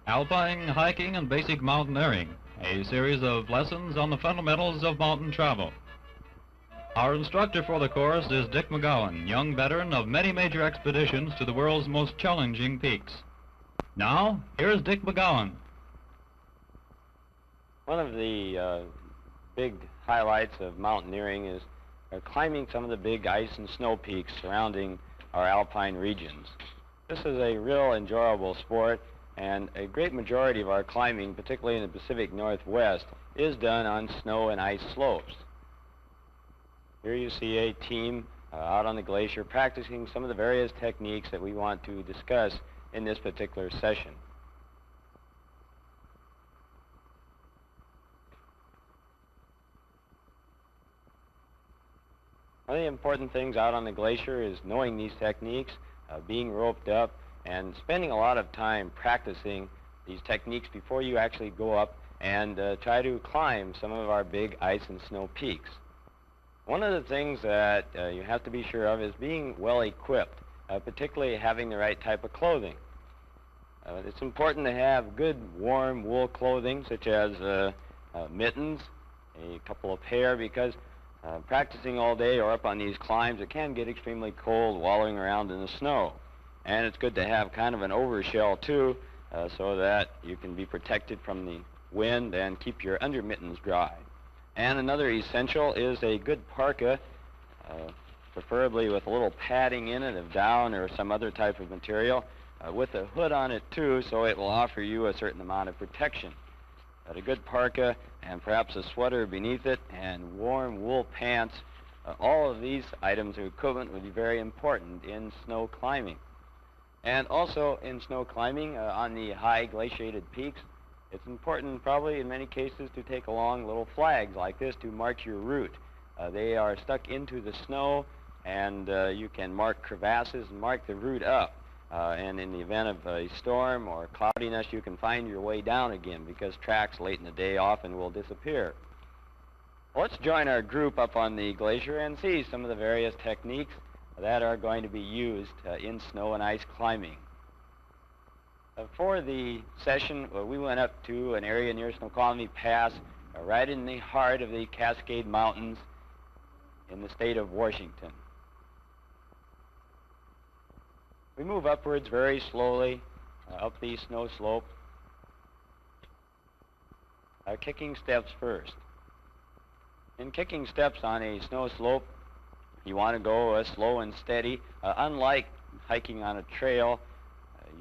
Alpine Hiking and Basic Mountaineering, a series of lessons on the fundamentals of mountain travel. Our instructor for the course is Dick McGowan, young veteran of many major expeditions to the world's most challenging peaks. Now, here's Dick McGowan. One of the big highlights of mountaineering is climbing some of the big ice and snow peaks surrounding our alpine regions. This is a real enjoyable sport, and a great majority of our climbing, particularly in the Pacific Northwest, is done on snow and ice slopes. Here you see a team out on the glacier practicing some of the various techniques that we want to discuss in this particular session. One of the important things out on the glacier is knowing these techniques, being roped up, and spending a lot of time practicing these techniques before you actually go up and try to climb some of our big ice and snow peaks. One of the things that you have to be sure of is being well equipped, particularly having the right type of clothing. It's important to have good warm wool clothing, such as mittens, a couple of pair, because practicing all day or up on these climbs, it can get extremely cold wallowing around in the snow. And it's good to have kind of an overshell too, so that you can be protected from the wind and keep your undermittens dry. And another essential is a good parka, preferably with a little padding in it of down or some other type of material, with a hood on it too, so it will offer you a certain amount of protection. But a good parka and perhaps a sweater beneath it and warm wool pants, all of these items of equipment would be very important in snow climbing. And also in snow climbing on the high glaciated peaks, it's important probably in many cases to take along little flags like this to mark your route. They are stuck into the snow, and you can mark crevasses and mark the route up. And in the event of a storm or cloudiness, you can find your way down again, because tracks late in the day often will disappear. Let's join our group up on the glacier and see some of the various techniques that are going to be used in snow and ice climbing. For the session, we went up to an area near Snoqualmie Pass, right in the heart of the Cascade Mountains in the state of Washington. We move upwards very slowly up the snow slope, kicking steps first. In kicking steps on a snow slope, you want to go slow and steady. Unlike hiking on a trail,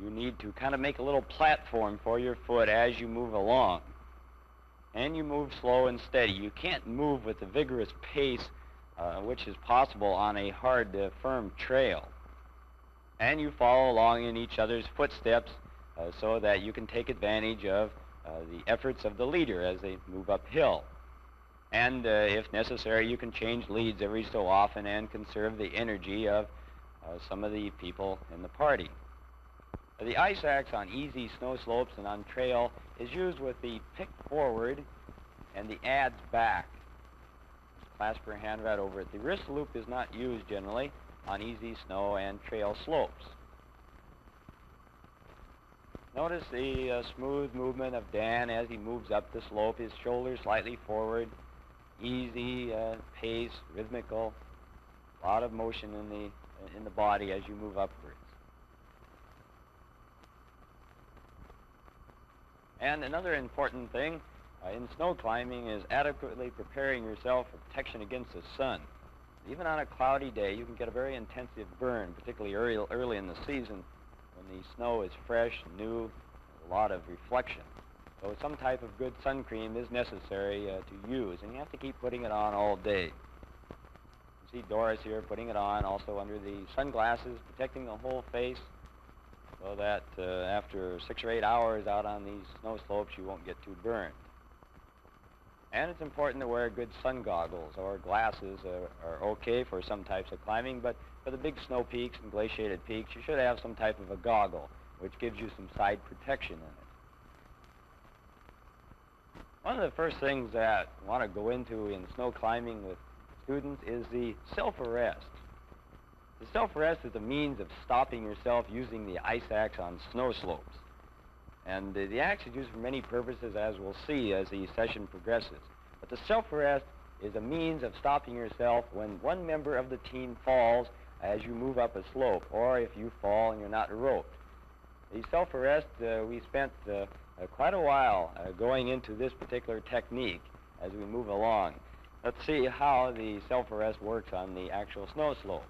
you need to kind of make a little platform for your foot as you move along. And you move slow and steady. You can't move with the vigorous pace which is possible on a hard, firm trail. And you follow along in each other's footsteps so that you can take advantage of the efforts of the leader as they move uphill. And if necessary, you can change leads every so often and conserve the energy of some of the people in the party. The ice axe on easy snow slopes and on trail is used with the pick forward and the adze back. Clasp your hand right over it. The wrist loop is not used generally on easy snow and trail slopes. Notice the smooth movement of Dan as he moves up the slope, his shoulders slightly forward, easy pace, rhythmical, a lot of motion in the body as you move upwards. And another important thing in snow climbing is adequately preparing yourself for protection against the sun. Even on a cloudy day, you can get a very intensive burn, particularly early in the season when the snow is fresh, new, a lot of reflection. So some type of good sun cream is necessary to use, and you have to keep putting it on all day. You see Doris here putting it on also under the sunglasses, protecting the whole face, so that after 6 or 8 hours out on these snow slopes, you won't get too burned. And it's important to wear good sun goggles, or glasses are okay for some types of climbing, but for the big snow peaks and glaciated peaks, you should have some type of a goggle, which gives you some side protection in it. One of the first things that I want to go into in snow climbing with students is the self-arrest. The self-arrest is a means of stopping yourself using the ice axe on snow slopes. And the axe is used for many purposes, as we'll see as the session progresses. But the self-arrest is a means of stopping yourself when one member of the team falls as you move up a slope, or if you fall and you're not roped. The self-arrest, we spent quite a while going into this particular technique as we move along. Let's see how the self-arrest works on the actual snow slope.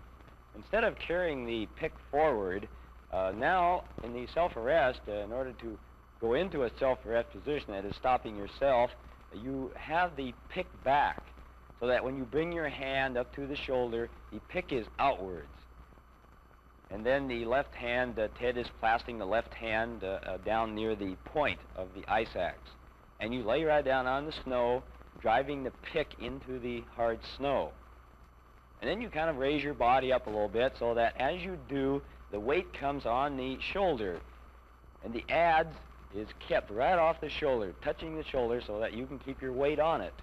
Instead of carrying the pick forward, now in the self-arrest, in order to go into a self-arrest position that is stopping yourself, you have the pick back, so that when you bring your hand up to the shoulder, the pick is outwards. And then the left hand, Ted is clasping the left hand down near the point of the ice axe. And you lay right down on the snow, driving the pick into the hard snow. And then you kind of raise your body up a little bit so that as you do, the weight comes on the shoulder. And the adze is kept right off the shoulder, touching the shoulder so that you can keep your weight on it.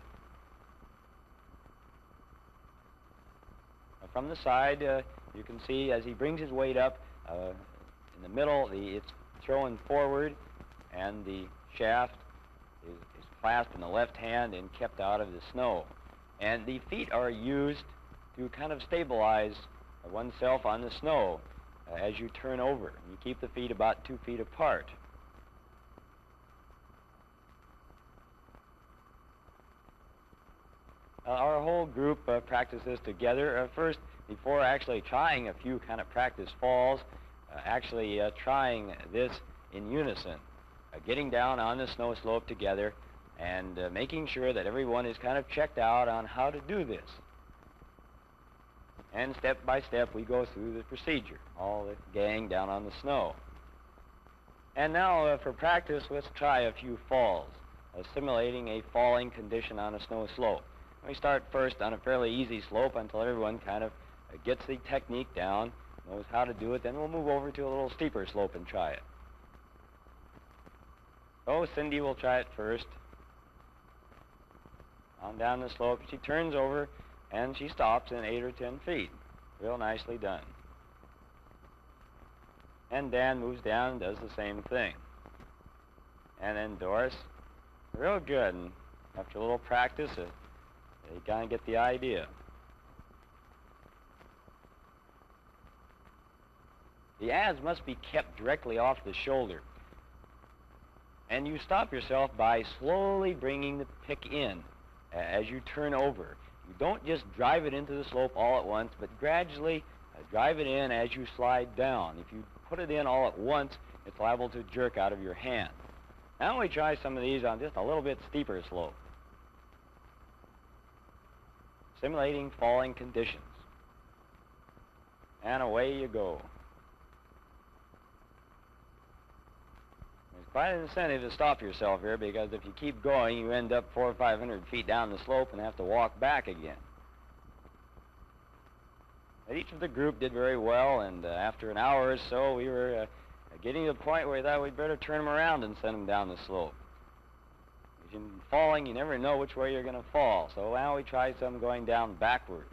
From the side, you can see as he brings his weight up, in the middle, it's thrown forward, and the shaft is clasped in the left hand and kept out of the snow. And the feet are used to kind of stabilize oneself on the snow as you turn over. You keep the feet about 2 feet apart. Our whole group practices together. First, before actually trying a few kind of practice falls, actually trying this in unison, getting down on the snow slope together and making sure that everyone is kind of checked out on how to do this. And step by step, we go through the procedure, all the gang down on the snow. And now for practice, let's try a few falls, simulating a falling condition on a snow slope. We start first on a fairly easy slope until everyone kind of gets the technique down, knows how to do it. Then we'll move over to a little steeper slope and try it. So Cindy will try it first. On down the slope, she turns over and she stops in 8 or 10 feet. Real nicely done. And Dan moves down and does the same thing. And then Doris, real good. And after a little practice, you kind of get the idea. The adze must be kept directly off the shoulder. And you stop yourself by slowly bringing the pick in as you turn over. You don't just drive it into the slope all at once, but gradually drive it in as you slide down. If you put it in all at once, it's liable to jerk out of your hand. Now we try some of these on just a little bit steeper slope, simulating falling conditions. And away you go. There's quite an incentive to stop yourself here, because if you keep going, you end up 400 or 500 feet down the slope and have to walk back again. But each of the group did very well, and after an hour or so, we were getting to the point where we thought we'd better turn them around and send them down the slope. Because in falling, you never know which way you're going to fall. So now we tried some going down backwards.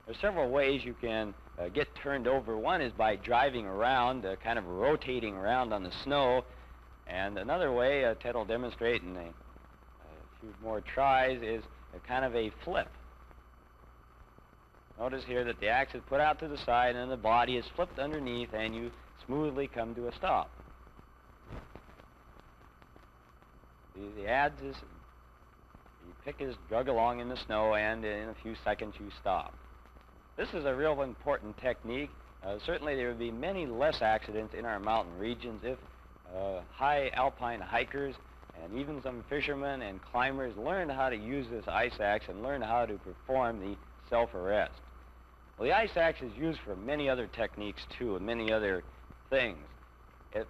There's several ways you can get turned over. One is by driving around, kind of rotating around on the snow. And another way, Ted will demonstrate in a few more tries, is kind of a flip. Notice here that the axe is put out to the side and the body is flipped underneath, and you smoothly come to a stop. The adze is, the pick is drug along in the snow, and in a few seconds you stop. This is a real important technique. Certainly there would be many less accidents in our mountain regions if high alpine hikers and even some fishermen and climbers learned how to use this ice axe and learned how to perform the self-arrest. Well, the ice axe is used for many other techniques too, and many other things.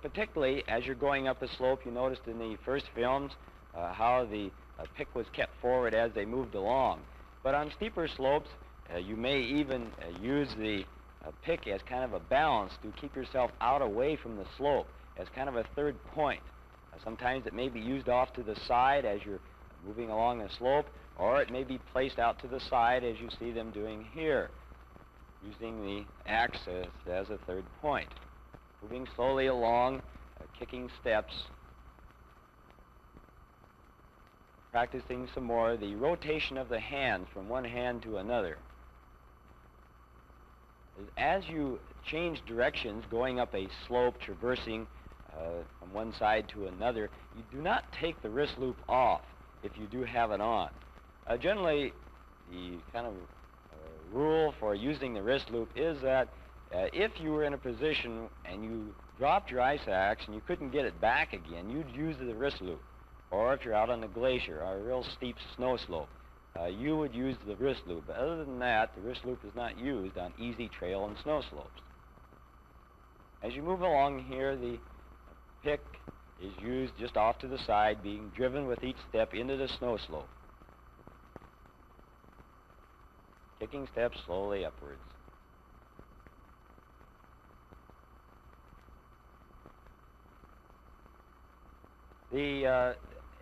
Particularly as you're going up a slope, you noticed in the first films how the pick was kept forward as they moved along. But on steeper slopes, you may even use the pick as kind of a balance to keep yourself out away from the slope, as kind of a third point. Sometimes it may be used off to the side as you're moving along the slope, or it may be placed out to the side as you see them doing here, using the axe as a third point. Moving slowly along, kicking steps, practicing some more the rotation of the hands from one hand to another. As you change directions, going up a slope, traversing from one side to another, you do not take the wrist loop off if you do have it on. Generally, the kind of rule for using the wrist loop is that if you were in a position and you dropped your ice axe and you couldn't get it back again, you'd use the wrist loop. Or if you're out on the glacier or a real steep snow slope, you would use the wrist loop. But other than that, the wrist loop is not used on easy trail and snow slopes. As you move along here, the pick is used just off to the side, being driven with each step into the snow slope. Kicking steps slowly upwards.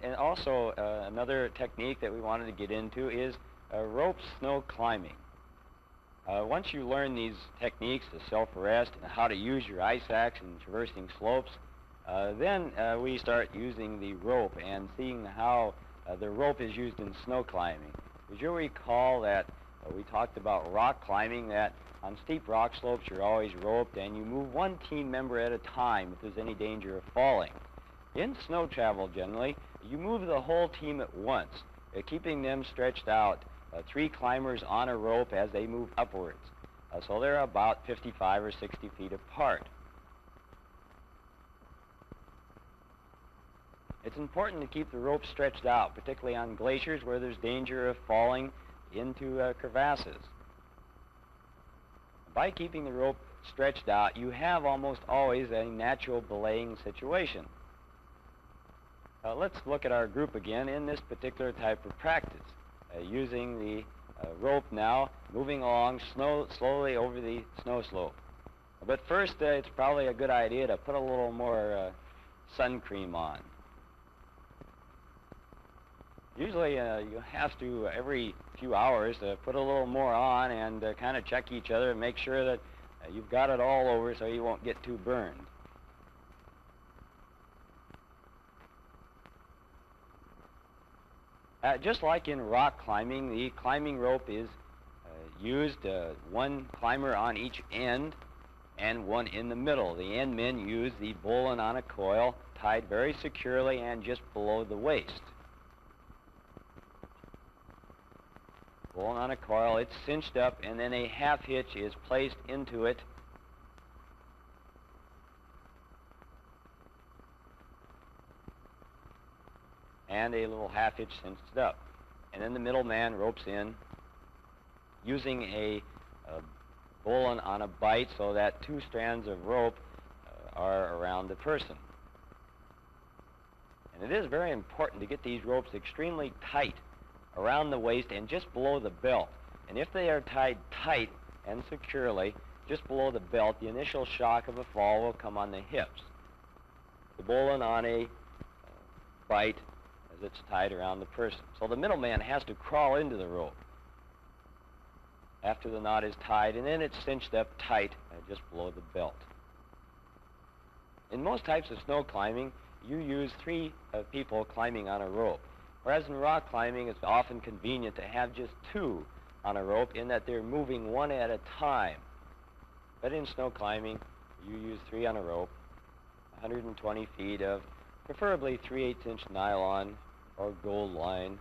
And also another technique that we wanted to get into is rope snow climbing. Once you learn these techniques, the self-arrest and how to use your ice axe in traversing slopes, then we start using the rope and seeing how the rope is used in snow climbing. As you recall that we talked about rock climbing, that on steep rock slopes you're always roped and you move one team member at a time if there's any danger of falling. In snow travel, generally, you move the whole team at once, keeping them stretched out, 3 climbers on a rope as they move upwards. So they're about 55 or 60 feet apart. It's important to keep the rope stretched out, particularly on glaciers where there's danger of falling into crevasses. By keeping the rope stretched out, you have almost always a natural belaying situation. Let's look at our group again in this particular type of practice, using the rope now, moving along slowly over the snow slope. But first, it's probably a good idea to put a little more sun cream on. Usually you have to, every few hours, put a little more on and kind of check each other and make sure that you've got it all over so you won't get too burned. Just like in rock climbing, the climbing rope is used, one climber on each end and one in the middle. The end men use the bowline on a coil, tied very securely and just below the waist. Bowline on a coil, it's cinched up, and then a half hitch is placed into it. And a little half hitch cinched up. And then the middle man ropes in using a bowline on a bight so that 2 strands of rope are around the person. And it is very important to get these ropes extremely tight around the waist and just below the belt. And if they are tied tight and securely just below the belt, the initial shock of a fall will come on the hips. The bowline on a bight as it's tied around the person. So the middleman has to crawl into the rope after the knot is tied, and then it's cinched up tight just below the belt. In most types of snow climbing, you use 3 people climbing on a rope, whereas in rock climbing it's often convenient to have just 2 on a rope in that they're moving one at a time. But in snow climbing, you use 3 on a rope, 120 feet of preferably 3/8 inch nylon or gold line.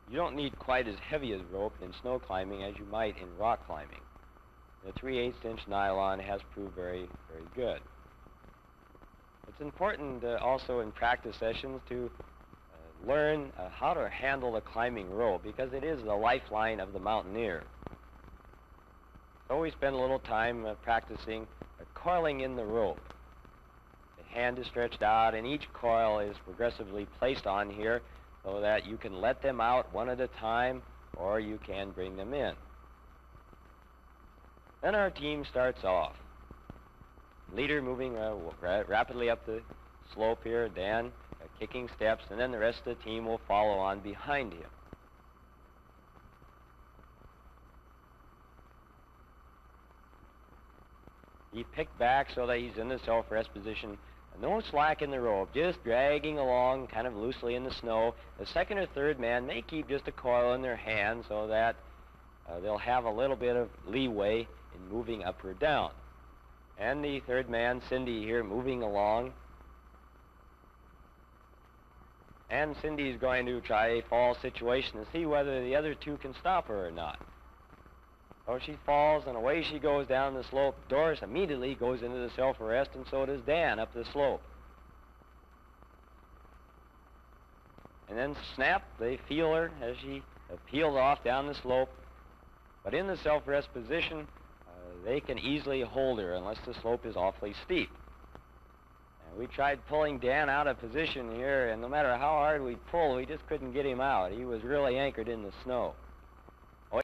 You don't need quite as heavy a rope in snow climbing as you might in rock climbing. The 3/8 inch nylon has proved very, very good. It's important also in practice sessions to learn how to handle the climbing rope, because it is the lifeline of the mountaineer. So we spend a little time practicing coiling in the rope. The hand is stretched out and each coil is progressively placed on here so that you can let them out one at a time or you can bring them in. Then our team starts off. Leader moving rapidly up the slope here, Dan kicking steps, and then the rest of the team will follow on behind him. He picked back so that he's in the self-rest position. No slack in the rope, just dragging along kind of loosely in the snow. The second or third man may keep just a coil in their hand so that they'll have a little bit of leeway in moving up or down. And the third man, Cindy here, moving along. And Cindy's going to try a fall situation to see whether the other two can stop her or not. So she falls, and away she goes down the slope. Doris immediately goes into the self-arrest, and so does Dan up the slope. And then snap, they feel her as she peels off down the slope. But in the self-arrest position, they can easily hold her unless the slope is awfully steep. And we tried pulling Dan out of position here, and no matter how hard we pulled, we just couldn't get him out. He was really anchored in the snow.